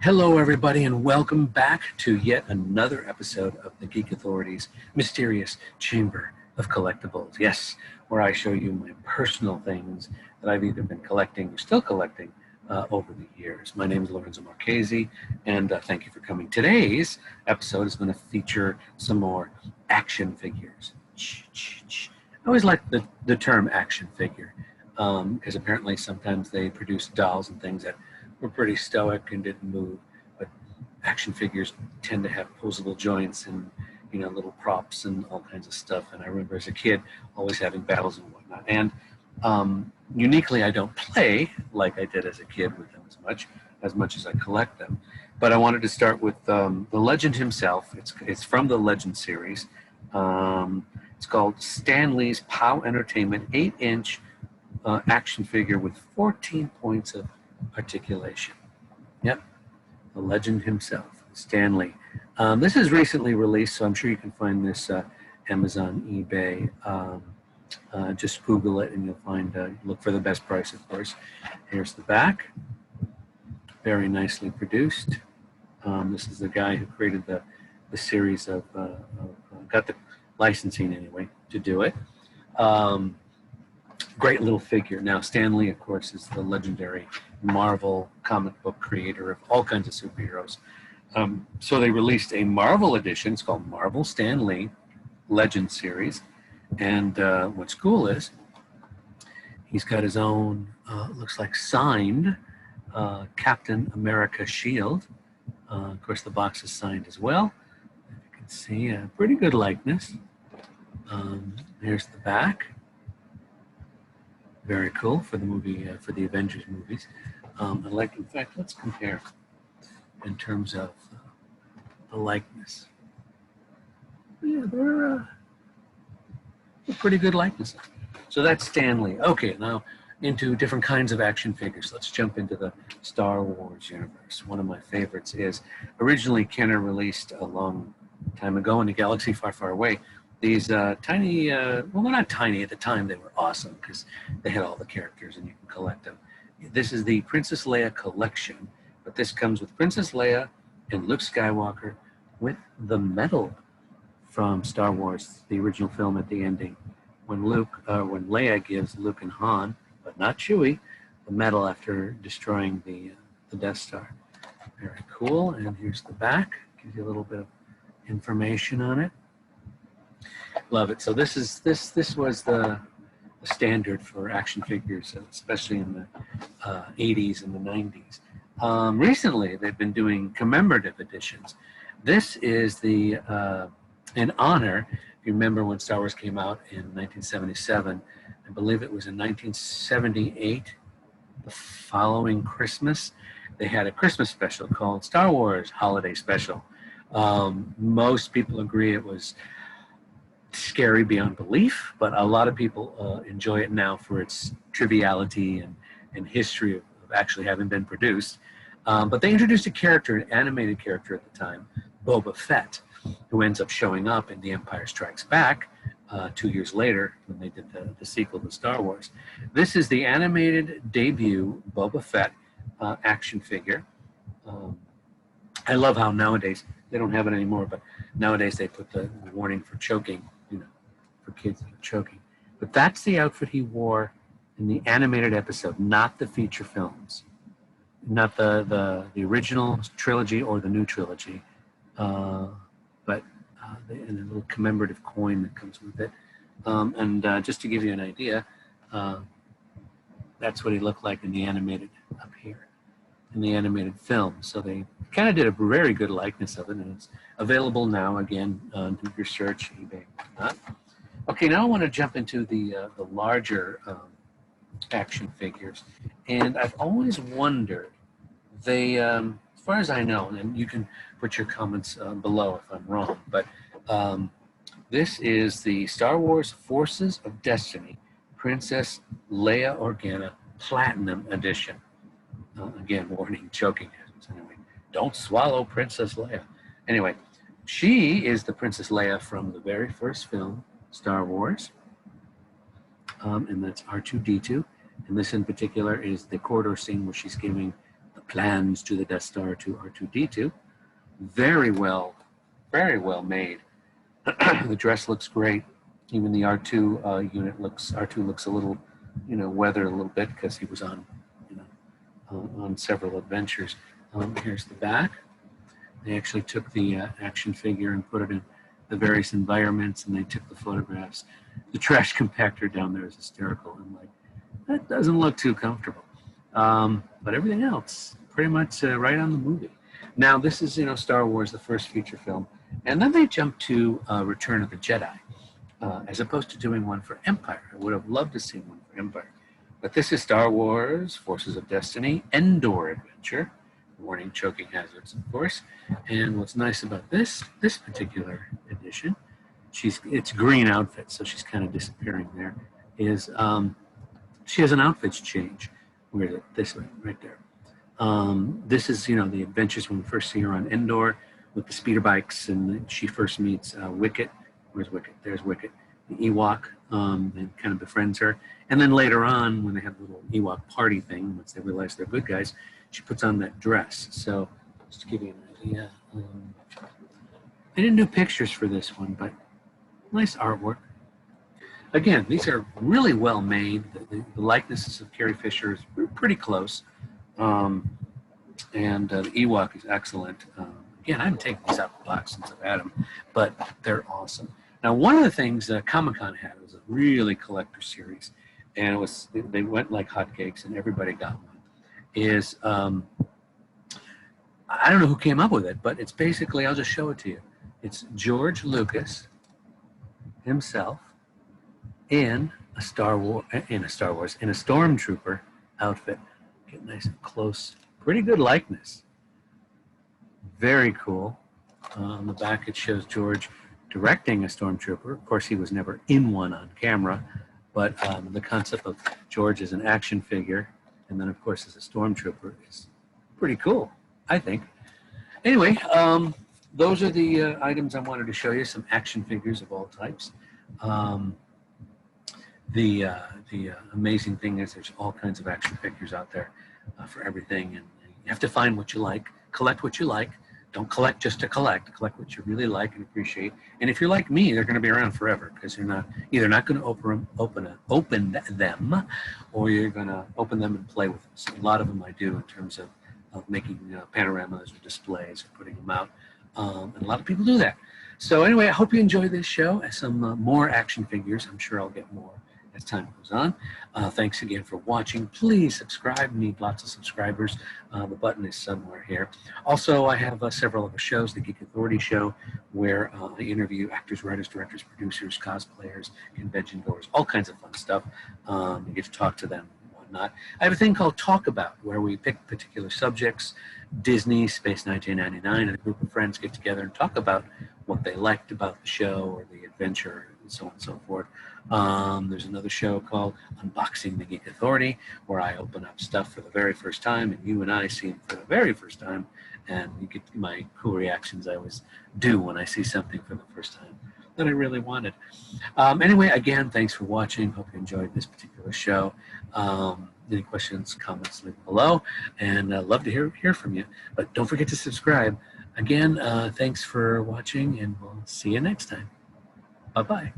Hello, everybody, and welcome back to yet another episode of the Geek Authority's mysterious Chamber of Collectibles. Yes, where I show you my personal things that I've either been collecting or still collecting over the years. My name is Lorenzo Marchese, and thank you for coming. Today's episode is going to feature some more action figures. I always like the term action figure because apparently sometimes they produce dolls and things that were pretty stoic and didn't move, but action figures tend to have posable joints and little props and all kinds of stuff. And I remember as a kid always having battles and whatnot. And uniquely, I don't play like I did as a kid with them as much as I collect them. But I wanted to start with the legend himself. It's from the Legend series. It's called Stanley's POW Entertainment 8-inch action figure with 14 points of articulation. Yep, the legend himself, Stanley. This is recently released, so I'm sure you can find this Amazon, eBay. Just Google it and you'll find, look for the best price, of course. Here's the back. Very nicely produced. This is the guy who created the series got the licensing anyway to do it. Great little figure. Now, Stanley, of course, is the legendary Marvel comic book creator of all kinds of superheroes. So they released a Marvel edition. It's called Marvel Stanley Legend Series. And what's cool is he's got his own, looks like signed Captain America shield. Of course, the box is signed as well. You can see a pretty good likeness. Here's the back. Very cool for the movie, for the Avengers movies. In fact, let's compare in terms of the likeness. Yeah, they're a pretty good likeness. So that's Stanley. Okay, now into different kinds of action figures. Let's jump into the Star Wars universe. One of my favorites is originally Kenner released a long time ago in a galaxy far, far away. These tiny, well, they're not tiny at the time. They were awesome because they had all the characters and you can collect them. This is the Princess Leia collection, but this comes with Princess Leia and Luke Skywalker with the medal from Star Wars, the original film at the ending, when Leia gives Luke and Han, but not Chewie, the medal after destroying the Death Star. Very cool. And here's the back. Gives you a little bit of information on it. Love it. So this was the standard for action figures, especially in the 80s and the 90s. Recently, they've been doing commemorative editions. This is in honor. If you remember when Star Wars came out in 1977, I believe it was in 1978, the following Christmas, they had a Christmas special called Star Wars Holiday Special. Most people agree it was scary beyond belief, but a lot of people enjoy it now for its triviality and history of actually having been produced. But they introduced a character, an animated character at the time, Boba Fett, who ends up showing up in The Empire Strikes Back 2 years later when they did the sequel to Star Wars. This is the animated debut Boba Fett action figure. I love how nowadays, they don't have it anymore, but nowadays they put the warning for choking, for kids that are choking. But that's the outfit he wore in the animated episode, not the feature films, not the original trilogy or the new trilogy, but and a little commemorative coin that comes with it. Just to give you an idea, that's what he looked like in the animated up here, in the animated film. So they kind of did a very good likeness of it, and it's available now. Again, do your search, eBay, whatnot. Okay, now I want to jump into the larger action figures, and I've always wondered. They, as far as I know, and you can put your comments below if I'm wrong, but this is the Star Wars Forces of Destiny Princess Leia Organa Platinum Edition. Again, warning, choking hazards. Anyway, don't swallow Princess Leia. Anyway, she is the Princess Leia from the very first film, Star Wars, and that's R2-D2. And this in particular is the corridor scene where she's giving the plans to the Death Star to R2-D2. Very well made. The dress looks great. Even the R2 unit R2 looks a little, weathered a little bit because he was on, on several adventures. Here's the back. They actually took the action figure and put it in the various environments, and they took the photographs. The trash compactor down there is hysterical. I'm like, that doesn't look too comfortable. But everything else, pretty much right on the movie. Now, this is, Star Wars, the first feature film. And then they jumped to Return of the Jedi, as opposed to doing one for Empire. I would have loved to see one for Empire. But this is Star Wars, Forces of Destiny, Endor Adventure. Warning, choking hazards, of course. And what's nice about this particular edition, it's green outfit, so she's kind of disappearing there, is she has an outfits change. Where is it? This way, right there. This is, the adventures when we first see her on Endor with the speeder bikes, and she first meets Wicket. Where's Wicket? There's Wicket, the Ewok, and kind of befriends her. And then later on, when they have the little Ewok party thing, once they realize they're good guys, she puts on that dress. So, just to give you an idea, I didn't do pictures for this one, but nice artwork. Again, these are really well made. The likenesses of Carrie Fisher is pretty close. And the Ewok is excellent. Again, I haven't taken these out of the box since I've had them, but they're awesome. Now, one of the things Comic-Con had was a really collector series, and they went like hotcakes, and everybody got one. Is I don't know who came up with it, but it's basically, I'll just show it to you. It's George Lucas himself in a Stormtrooper outfit. Get nice and close. Pretty good likeness. Very cool. On the back it shows George directing a Stormtrooper. Of course, he was never in one on camera, but the concept of George as an action figure, and then of course as a Stormtrooper, is pretty cool, I think. Anyway, those are the items I wanted to show you, some action figures of all types. The amazing thing is there's all kinds of action figures out there for everything, and you have to find what you like, collect what you like. Don't collect just to collect. Collect what you really like and appreciate. And if you're like me, they're going to be around forever because you're either not going to open them, or you're going to open them and play with them. So a lot of them I do in terms of making panoramas or displays or putting them out. And a lot of people do that. So anyway, I hope you enjoy this show. Some more action figures. I'm sure I'll get more as time goes on. Thanks again for watching. Please subscribe. We need lots of subscribers. The button is somewhere here. Also, I have several other shows. The Geek Authority show, where I interview actors, writers, directors, producers, cosplayers, convention goers, all kinds of fun stuff. You get to talk to them and whatnot. I have a thing called Talk About, where we pick particular subjects. Disney, Space 1999, and a group of friends get together and talk about what they liked about the show or the adventure, and so on and so forth. There's another show called Unboxing the Geek Authority, where I open up stuff for the very first time, and you and I see them for the very first time, and you get my cool reactions I always do when I see something for the first time that I really wanted. Anyway, again, thanks for watching. Hope you enjoyed this particular show. Any questions, comments, leave them below, and I'd love to hear from you. But don't forget to subscribe. Again, thanks for watching, and we'll see you next time. Bye-bye.